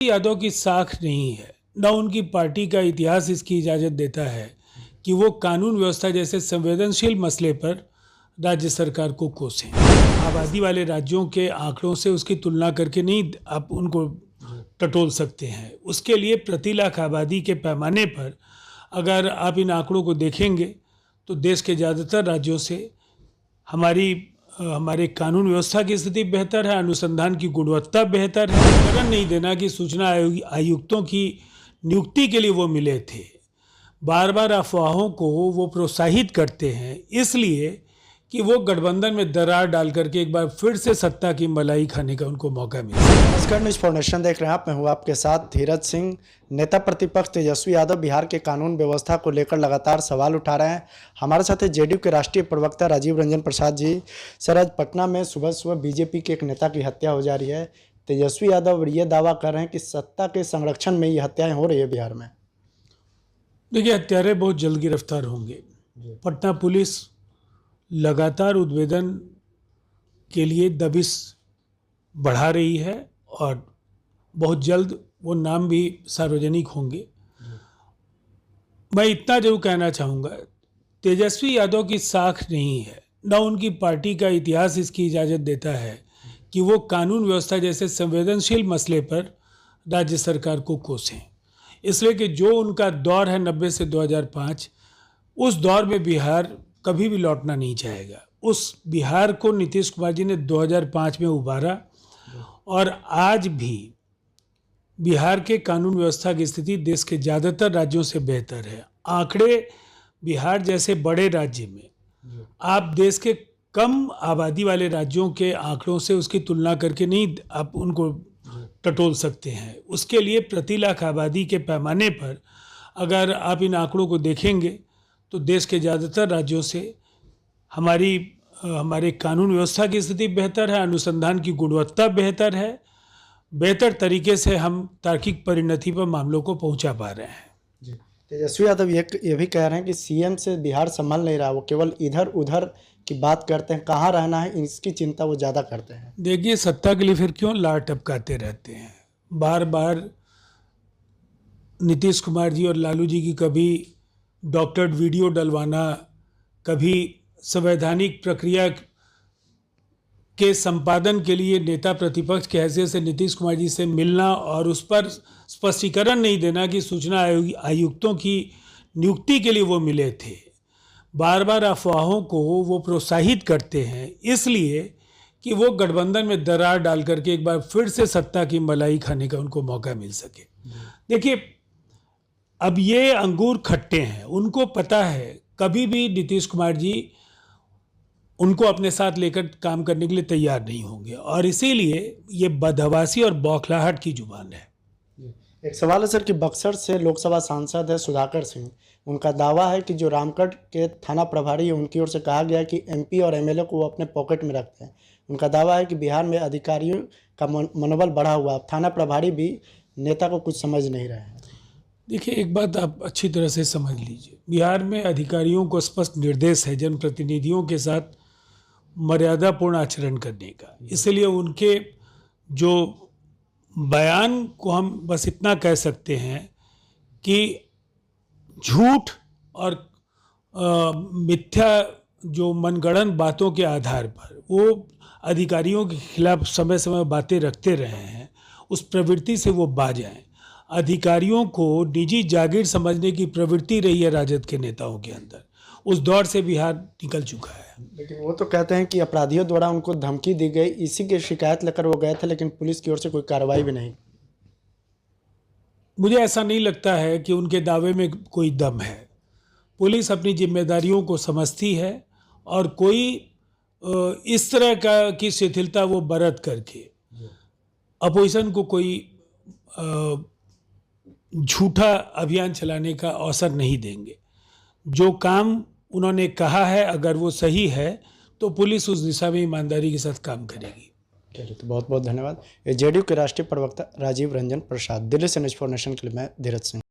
यादव की साख नहीं है, न उनकी पार्टी का इतिहास इसकी इजाज़त देता है कि वो कानून व्यवस्था जैसे संवेदनशील मसले पर राज्य सरकार को कोसें। आबादी वाले राज्यों के आंकड़ों से उसकी तुलना करके नहीं आप उनको टटोल सकते हैं। उसके लिए प्रति लाख आबादी के पैमाने पर अगर आप इन आंकड़ों को देखेंगे तो देश के ज़्यादातर राज्यों से हमारे कानून व्यवस्था की स्थिति बेहतर है, अनुसंधान की गुणवत्ता बेहतर है। कारण नहीं देना कि सूचना आयुक्तों की नियुक्ति के लिए वो मिले थे। बार बार अफवाहों को वो प्रोत्साहित करते हैं इसलिए कि वो गठबंधन में दरार डाल करके एक बार फिर से सत्ता की मलाई खाने का उनको मौका मिले। नमस्कार, न्यूज़ फाउंडेशन देख रहे हैं आप। मैं हूं आपके साथ धीरज सिंह। नेता प्रतिपक्ष तेजस्वी यादव बिहार के कानून व्यवस्था को लेकर लगातार सवाल उठा रहे हैं। हमारे साथ जेडीयू के राष्ट्रीय प्रवक्ता राजीव रंजन प्रसाद जी। सर, आज पटना में सुबह सुबह बीजेपी के एक नेता की हत्या हो जा रही है। तेजस्वी यादव ये दावा कर रहे हैं कि सत्ता के संरक्षण में ये हत्याएं हो रही है बिहार में। देखिए, हत्यारे बहुत जल्द गिरफ्तार होंगे। पटना पुलिस लगातार उद्भेदन के लिए दबिश बढ़ा रही है और बहुत जल्द वो नाम भी सार्वजनिक होंगे। मैं इतना जरूर कहना चाहूँगा, तेजस्वी यादव की साख नहीं है, न उनकी पार्टी का इतिहास इसकी इजाज़त देता है कि वो कानून व्यवस्था जैसे संवेदनशील मसले पर राज्य सरकार को कोसें। इसलिए कि जो उनका दौर है 90 से 2005, उस दौर में बिहार कभी भी लौटना नहीं चाहेगा। उस बिहार को नीतीश कुमार जी ने 2005 में उबारा और आज भी बिहार के कानून व्यवस्था की स्थिति देश के ज़्यादातर राज्यों से बेहतर है। आंकड़े बिहार जैसे बड़े राज्य में आप देश के कम आबादी वाले राज्यों के आंकड़ों से उसकी तुलना करके नहीं आप उनको टटोल सकते हैं। उसके लिए प्रति लाख आबादी के पैमाने पर अगर आप इन आंकड़ों को देखेंगे तो देश के ज़्यादातर राज्यों से हमारे कानून व्यवस्था की स्थिति बेहतर है, अनुसंधान की गुणवत्ता बेहतर है। बेहतर तरीके से हम तार्किक परिणति पर मामलों को पहुंचा पा रहे हैं। जी, तेजस्वी यादव ये भी कह रहे हैं कि सीएम से बिहार संभल नहीं रहा, वो केवल इधर उधर की बात करते हैं, कहाँ रहना है इसकी चिंता वो ज़्यादा करते हैं। देखिए, सत्ता के लिए फिर क्यों लार टपकाते रहते हैं? बार बार नीतीश कुमार जी और लालू जी की कभी डॉक्टर्ड वीडियो डलवाना, कभी संवैधानिक प्रक्रिया के संपादन के लिए नेता प्रतिपक्ष के हैसियत से नीतीश कुमार जी से मिलना और उस पर स्पष्टीकरण नहीं देना कि सूचना आयुक्तों की नियुक्ति के लिए वो मिले थे। बार बार अफवाहों को वो प्रोत्साहित करते हैं इसलिए कि वो गठबंधन में दरार डाल करके एक बार फिर से सत्ता की मलाई खाने का उनको मौका मिल सके। देखिए, अब ये अंगूर खट्टे हैं, उनको पता है कभी भी नीतीश कुमार जी उनको अपने साथ लेकर काम करने के लिए तैयार नहीं होंगे और इसीलिए ये बदहवासी और बौखलाहट की जुबान है। एक सवाल है सर कि बक्सर से लोकसभा सांसद है सुधाकर सिंह। उनका दावा है कि जो रामगढ़ के थाना प्रभारी है उनकी ओर से कहा गया है कि एमपी और एमएलए को वो अपने पॉकेट में रखते हैं। उनका दावा है कि बिहार में अधिकारियों का मनोबल बढ़ा हुआ, थाना प्रभारी भी नेता को कुछ समझ नहीं रहे हैं। देखिए, एक बात आप अच्छी तरह से समझ लीजिए, बिहार में अधिकारियों को स्पष्ट निर्देश है जनप्रतिनिधियों के साथ मर्यादापूर्ण आचरण करने का। इसलिए उनके जो बयान को हम बस इतना कह सकते हैं कि झूठ और मिथ्या जो मनगढ़ंत बातों के आधार पर वो अधिकारियों के खिलाफ समय समय बातें रखते रहे हैं, उस प्रवृत्ति से वो बाज आएं। अधिकारियों को निजी जागीर समझने की प्रवृत्ति रही है राजद के नेताओं के अंदर, उस दौर से बिहार निकल चुका है। लेकिन वो तो कहते हैं कि अपराधियों द्वारा उनको धमकी दी गई, इसी की शिकायत लेकर वो गए थे, लेकिन पुलिस की ओर से कोई कार्रवाई भी नहीं। मुझे ऐसा नहीं लगता है कि उनके दावे में कोई दम है। पुलिस अपनी जिम्मेदारियों को समझती है और कोई इस तरह की शिथिलता वो बरत करके अपोजिशन को कोई झूठा अभियान चलाने का अवसर नहीं देंगे। जो काम उन्होंने कहा है अगर वो सही है तो पुलिस उस दिशा में ईमानदारी के साथ काम करेगी। चलिए, तो बहुत बहुत धन्यवाद। जेडीयू के राष्ट्रीय प्रवक्ता राजीव रंजन प्रसाद। दिल्ली से न्यूज़ फाउंडेशन के लिए मैं धीरज सिंह।